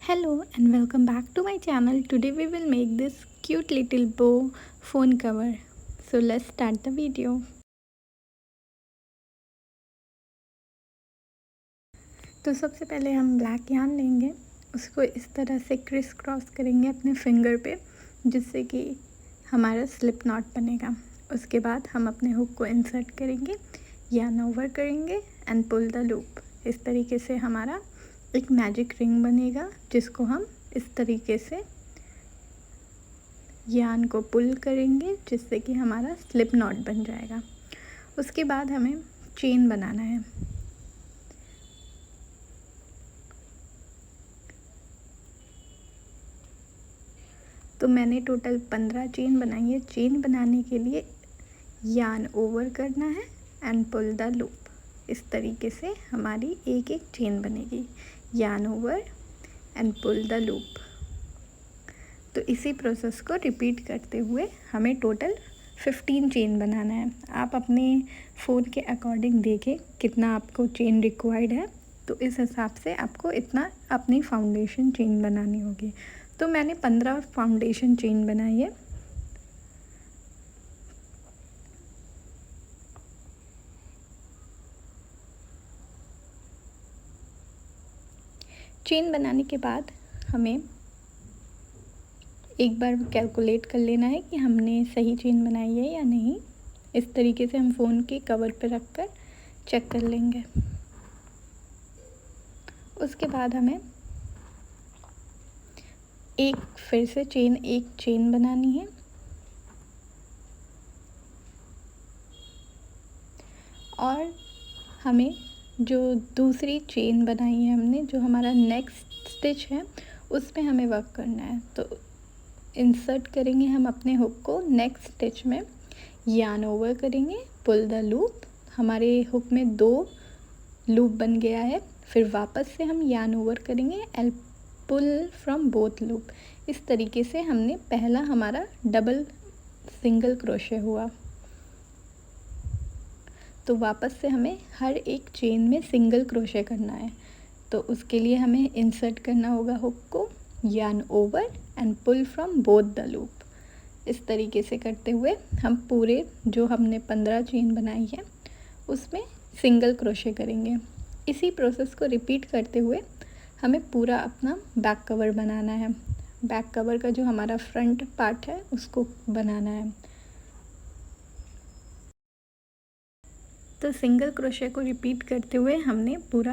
Hello and welcome back to my channel. Today we will make this cute little bow phone cover. So let's start the video. तो सबसे पहले हम black yarn लेंगे, उसको इस तरह से क्रिस क्रॉस करेंगे अपने फिंगर पे, जिससे कि हमारा स्लिप नॉट बनेगा। उसके बाद हम अपने हुक को इंसर्ट करेंगे, यार्न ओवर करेंगे एंड पुल द लूप। इस तरीके से हमारा एक मैजिक रिंग बनेगा, जिसको हम इस तरीके से यार्न को पुल करेंगे, जिससे कि हमारा स्लिप नॉट बन जाएगा। उसके बाद हमें चेन बनाना है। तो मैंने टोटल 15 चेन बनाई है। चेन बनाने के लिए यार्न ओवर करना है एंड पुल द लूप। इस तरीके से हमारी एक एक चेन बनेगी, yarn over and pull the loop. तो इसी प्रोसेस को रिपीट करते हुए हमें टोटल 15 चेन बनाना है। आप अपने फ़ोन के अकॉर्डिंग देखें कितना आपको चेन रिक्वायर्ड है, तो इस हिसाब से आपको इतना अपनी फाउंडेशन चेन बनानी होगी। तो मैंने 15 फाउंडेशन चेन बनाई है। चेन बनाने के बाद हमें एक बार कैलकुलेट कर लेना है कि हमने सही चेन बनाई है या नहीं। इस तरीके से हम फ़ोन के कवर पर रख कर चेक कर लेंगे। उसके बाद हमें फिर से एक चेन बनानी है और हमें जो दूसरी चेन बनाई है हमने, जो हमारा नेक्स्ट स्टिच है, उस पे हमें वर्क करना है। तो इंसर्ट करेंगे हम अपने हुक को नेक्स्ट स्टिच में, यार्न ओवर करेंगे, पुल द लूप। हमारे हुक में 2 लूप बन गया है। फिर वापस से हम यार्न ओवर करेंगे and pull from both loop. इस तरीके से हमने पहला हमारा डबल सिंगल क्रोशे हुआ। तो वापस से हमें हर एक चेन में सिंगल क्रोशे करना है। तो उसके लिए हमें इंसर्ट करना होगा हुक को, yarn over and pull from both the loop. इस तरीके से करते हुए हम पूरे जो हमने 15 चेन बनाई है उसमें सिंगल क्रोशे करेंगे। इसी प्रोसेस को रिपीट करते हुए हमें पूरा अपना बैक कवर बनाना है। बैक कवर का जो हमारा फ्रंट पार्ट है उसको बनाना है। तो सिंगल क्रोशे को रिपीट करते हुए हमने पूरा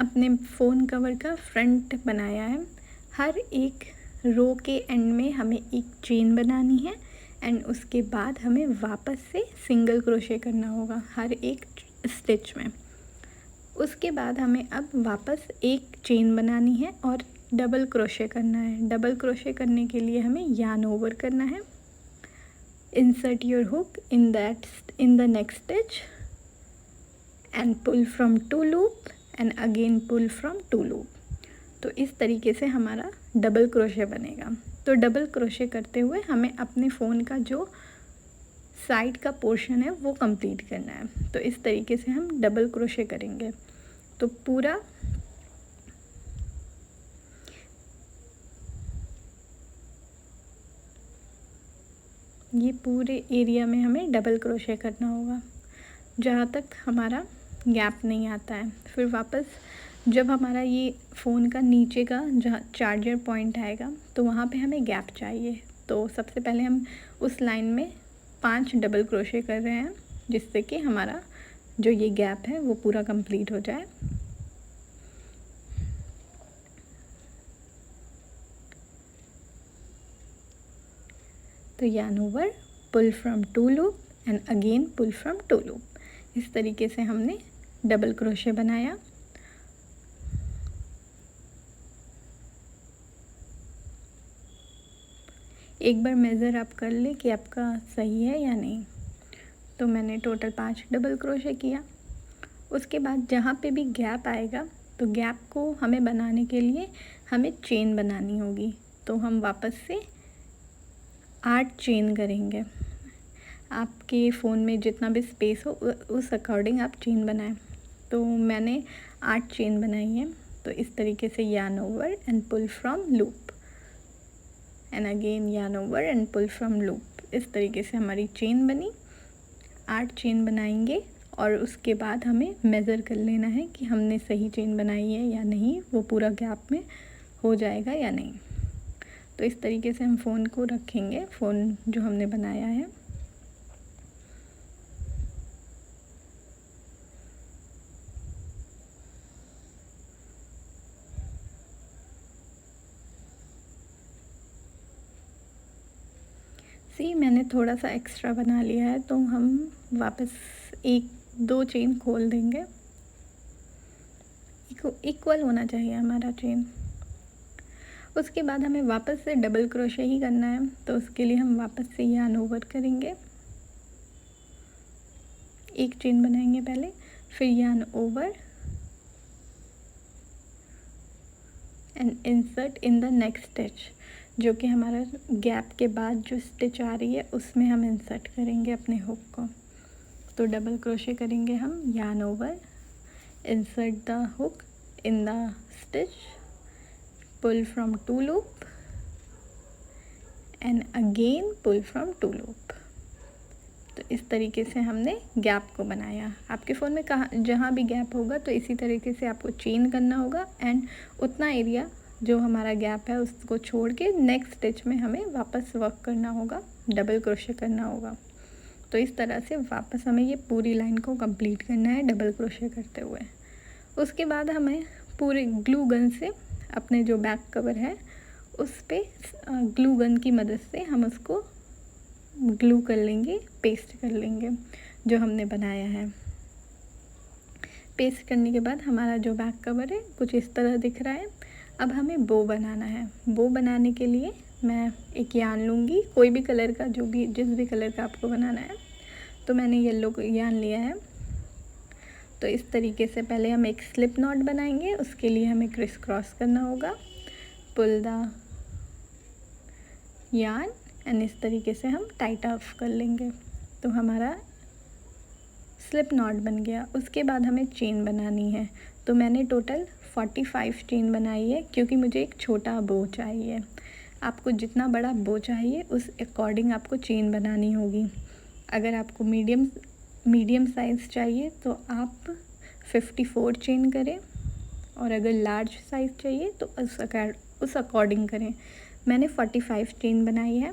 अपने फ़ोन कवर का फ्रंट बनाया है। हर एक रो के एंड में हमें एक चेन बनानी है एंड उसके बाद हमें वापस से सिंगल क्रोशे करना होगा हर एक स्टिच में। उसके बाद हमें अब वापस एक चेन बनानी है और डबल क्रोशे करना है। डबल क्रोशे करने के लिए हमें यार्न ओवर करना है, insert your hook in the next stitch and pull from 2 loop and again pull from 2 loop। तो इस तरीके से हमारा डबल क्रोशे बनेगा। तो डबल क्रोशे करते हुए हमें अपने फ़ोन का जो साइड का पोर्शन है वो कंप्लीट करना है। तो इस तरीके से हम डबल क्रोशे करेंगे। तो पूरा ये पूरे एरिया में हमें डबल क्रोशे करना होगा, जहाँ तक हमारा गैप नहीं आता है। फिर वापस जब हमारा ये फ़ोन का नीचे का जहाँ चार्जर पॉइंट आएगा, तो वहाँ पे हमें गैप चाहिए। तो सबसे पहले हम उस लाइन में 5 डबल क्रोशे कर रहे हैं, जिससे कि हमारा जो ये गैप है वो पूरा कंप्लीट हो जाए। तो yarn over, pull from 2 loop and again pull from 2 loop. इस तरीके से हमने डबल क्रोशे बनाया। एक बार मेज़र आप कर ले कि आपका सही है या नहीं। तो मैंने टोटल 5 डबल क्रोशे किया। उसके बाद जहाँ पे भी गैप आएगा, तो गैप को हमें बनाने के लिए हमें चेन बनानी होगी। तो हम वापस से 8 चेन करेंगे। आपके फ़ोन में जितना भी स्पेस हो उस अकॉर्डिंग आप चेन बनाएं। तो मैंने 8 चेन बनाई है। तो इस तरीके से yarn over and pull from loop and again yarn over and pull from loop। इस तरीके से हमारी चेन बनी। 8 चेन बनाएंगे और उसके बाद हमें मेज़र कर लेना है कि हमने सही चेन बनाई है या नहीं, वो पूरा गैप में हो जाएगा या नहीं। तो इस तरीके से हम फ़ोन को रखेंगे, फ़ोन जो हमने बनाया है। मैंने थोड़ा सा एक्स्ट्रा बना लिया है, तो हम वापस 1-2 चेन खोल देंगे। इक्वल होना चाहिए हमारा चेन। उसके बाद हमें वापस से डबल क्रोशे ही करना है, तो उसके लिए हम वापस से yarn ओवर करेंगे। 1 चेन बनाएंगे पहले, फिर yarn over and insert in the next stitch, जो कि हमारा गैप के बाद जो स्टिच आ रही है उसमें हम इंसर्ट करेंगे अपने हुक को। तो डबल क्रोशे करेंगे हम, yarn over, insert the hook in the stitch, pull from 2 loop and again pull from 2 loop। तो इस तरीके से हमने गैप को बनाया। आपके फ़ोन में जहाँ भी गैप होगा तो इसी तरीके से आपको चेन करना होगा एंड उतना एरिया जो हमारा गैप है उसको छोड़ के नेक्स्ट स्टिच में हमें वापस वर्क करना होगा, डबल क्रोशे करना होगा। तो इस तरह से वापस हमें ये पूरी लाइन को कंप्लीट करना है डबल क्रोशे करते हुए। उसके बाद हमें पूरे ग्लू गन से अपने जो बैक कवर है उस पे ग्लू गन की मदद से हम उसको ग्लू कर लेंगे, पेस्ट कर लेंगे जो हमने बनाया है। पेस्ट करने के बाद हमारा जो बैक कवर है कुछ इस तरह दिख रहा है। अब हमें बो बनाना है। बो बनाने के लिए मैं एक यार्न लूँगी, कोई भी कलर का, जिस भी कलर का आपको बनाना है। तो मैंने येलो यार्न लिया है। तो इस तरीके से पहले हम एक स्लिप नॉट बनाएंगे, उसके लिए हमें क्रिस क्रॉस करना होगा, पुल द यार्न एंड इस तरीके से हम टाइट ऑफ कर लेंगे। तो हमारा स्लिप नॉट बन गया। उसके बाद हमें चेन बनानी है। तो मैंने टोटल 45 चेन बनाई है, क्योंकि मुझे एक छोटा बो चाहिए। आपको जितना बड़ा बो चाहिए उस अकॉर्डिंग आपको चेन बनानी होगी। अगर आपको मीडियम साइज़ चाहिए तो आप 54 चेन करें, और अगर लार्ज साइज़ चाहिए तो उस अकॉर्डिंग करें। मैंने 45 चेन बनाई है।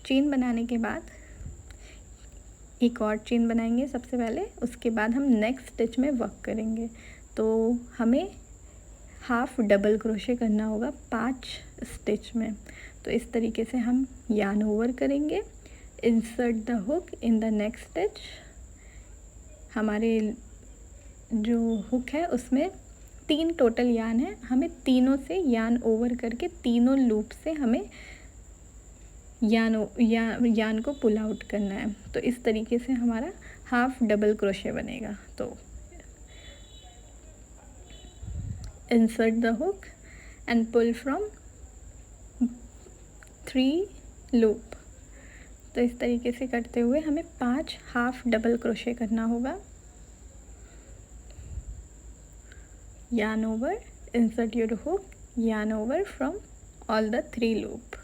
चेन बनाने के बाद एक और चेन बनाएंगे सबसे पहले, उसके बाद हम नेक्स्ट स्टिच में वर्क करेंगे। तो हमें हाफ डबल क्रोशे करना होगा 5 स्टिच में। तो इस तरीके से हम यार्न ओवर करेंगे, insert the hook in the next stitch. हमारे जो हुक है उसमें 3 टोटल यार्न है, हमें तीनों से यार्न ओवर करके तीनों लूप से हमें यार्न को पुल आउट करना है। तो इस तरीके से हमारा हाफ डबल क्रोशे बनेगा। तो insert the hook and pull from 3 loop. तो इस तरीके से करते हुए हमें 5 हाफ डबल क्रोशे करना होगा। Yarn over, insert your hook, yarn over from all the 3 loop.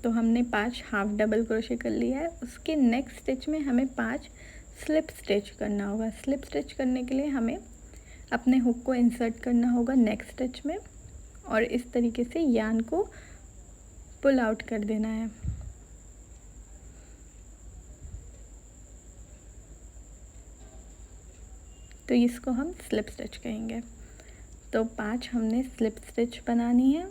तो हमने 5 हाफ डबल क्रोशे कर लिया है। उसके नेक्स्ट स्टिच में हमें 5 स्लिप स्टिच करना होगा। स्लिप स्टिच करने के लिए हमें अपने हुक को इंसर्ट करना होगा नेक्स्ट स्टिच में, और इस तरीके से यार्न को पुल आउट कर देना है। तो इसको हम स्लिप स्टिच कहेंगे। तो 5 हमने स्लिप स्टिच बनानी है।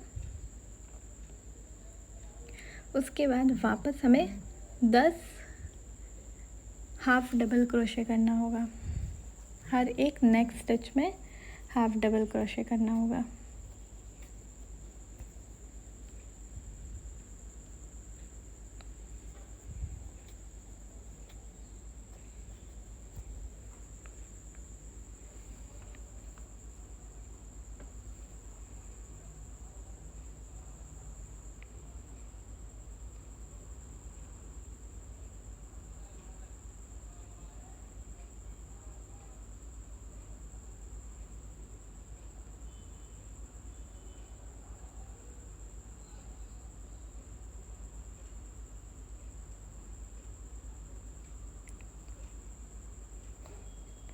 उसके बाद वापस हमें 10 हाफ डबल क्रोशे करना होगा। हर एक नेक्स्ट स्टिच में हाफ डबल क्रोशे करना होगा।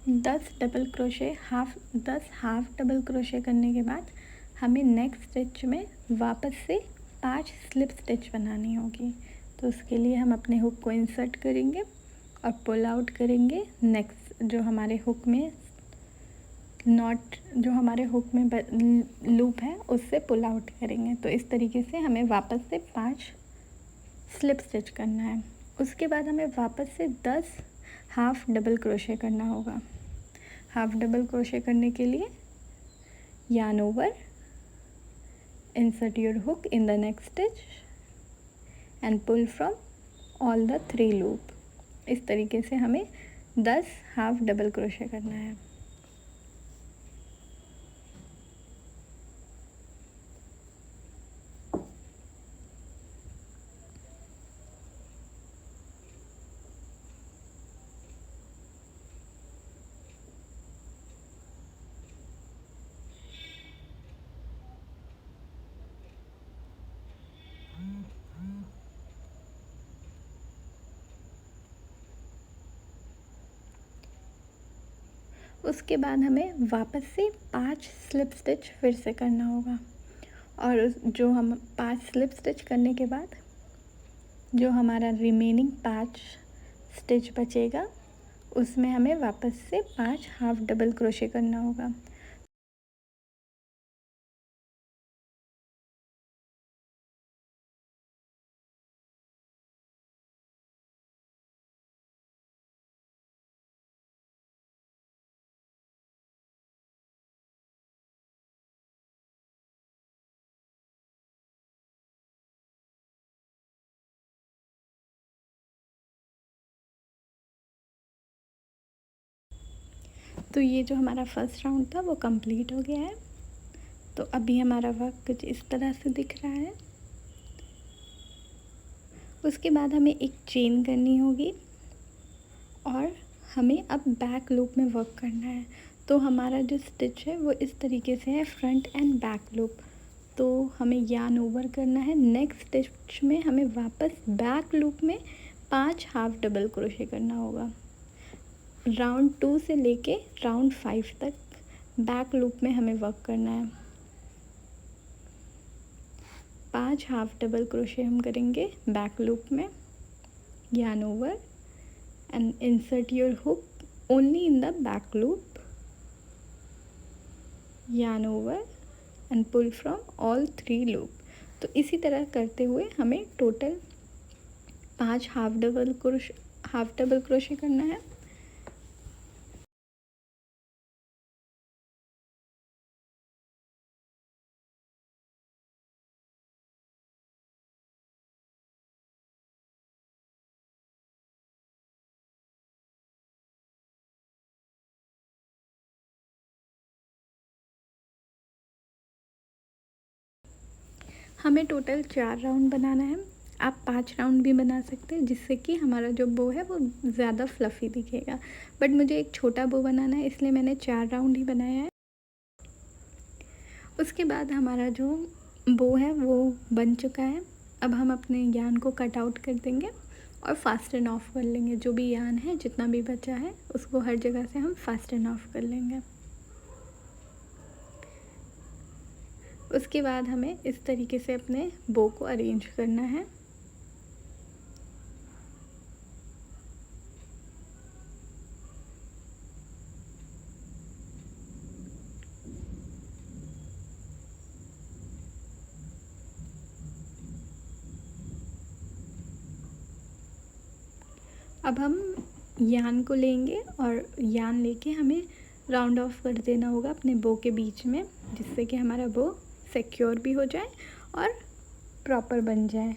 10 हाफ डबल क्रोशे करने के बाद हमें नेक्स्ट स्टिच में वापस से 5 स्लिप स्टिच बनानी होगी। तो उसके लिए हम अपने हुक को इंसर्ट करेंगे और पुल आउट करेंगे। नेक्स्ट जो हमारे हुक में लूप है उससे पुल आउट करेंगे। तो इस तरीके से हमें वापस से 5 स्लिप स्टिच करना है। उसके बाद हमें वापस से 10 हाफ डबल क्रोशे करना होगा। हाफ डबल क्रोशे करने के लिए yarn over, insert your hook in the next stitch and pull from all the 3 loop। इस तरीके से हमें 10 हाफ डबल क्रोशे करना है। उसके बाद हमें वापस से 5 स्लिप स्टिच फिर से करना होगा। और जो हम 5 स्लिप स्टिच करने के बाद जो हमारा रिमेनिंग 5 स्टिच बचेगा उसमें हमें वापस से 5 हाफ डबल क्रोशे करना होगा। तो ये जो हमारा फर्स्ट राउंड था वो कंप्लीट हो गया है। तो अभी हमारा वर्क कुछ इस तरह से दिख रहा है। उसके बाद हमें एक चेन करनी होगी और हमें अब बैक लूप में वर्क करना है। तो हमारा जो स्टिच है वो इस तरीके से है, फ्रंट एंड बैक लूप। तो हमें यार्न ओवर करना है। नेक्स्ट स्टिच में हमें वापस बैक लूप में 5 हाफ डबल क्रोशे करना होगा। राउंड 2 से लेके राउंड 5 तक बैक लूप में हमें वर्क करना है। 5 हाफ डबल क्रोशे हम करेंगे बैक लूप में। yarn over and insert your hook only in the back loop, yarn over and pull from all 3 loop। तो इसी तरह करते हुए हमें टोटल 5 हाफ डबल क्रोशे करना है। हमें टोटल 4 राउंड बनाना है। आप 5 राउंड भी बना सकते हैं जिससे कि हमारा जो बो है वो ज़्यादा फ्लफ़ी दिखेगा। बट मुझे एक छोटा बो बनाना है इसलिए मैंने 4 राउंड ही बनाया है। उसके बाद हमारा जो बो है वो बन चुका है। अब हम अपने यार्न को कट आउट कर देंगे और फास्टन ऑफ कर लेंगे। जो भी यार्न है जितना भी बचा है उसको हर जगह से हम फास्टन ऑफ कर लेंगे। उसके बाद हमें इस तरीके से अपने बो को अरेंज करना है। अब हम यार्न को लेंगे और यार्न लेके हमें राउंड ऑफ कर देना होगा अपने बो के बीच में, जिससे कि हमारा बो सिक्योर भी हो जाए और प्रॉपर बन जाए।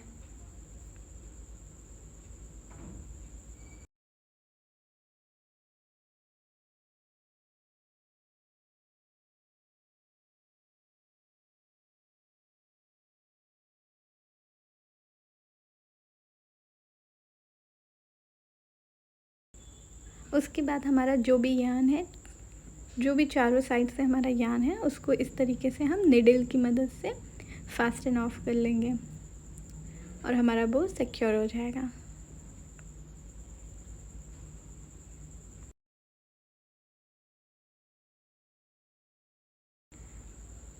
उसके बाद हमारा जो भी यार्न है, जो भी चारों साइड से हमारा यार्न है उसको इस तरीके से हम निडल की मदद से फास्टन ऑफ कर लेंगे और हमारा बो सिक्योर हो जाएगा।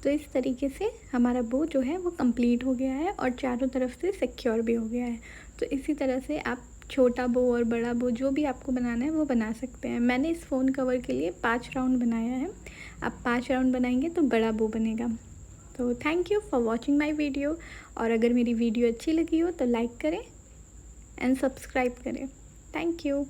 तो इस तरीके से हमारा बो जो है वो कंप्लीट हो गया है और चारों तरफ से सिक्योर भी हो गया है। तो इसी तरह से आप छोटा बो और बड़ा बो जो भी आपको बनाना है वो बना सकते हैं। मैंने इस फ़ोन कवर के लिए 5 राउंड बनाया है। आप 5 राउंड बनाएंगे तो बड़ा बो बनेगा। तो thank you for watching my video. और अगर मेरी वीडियो अच्छी लगी हो तो लाइक करें एंड सब्सक्राइब करें। Thank you.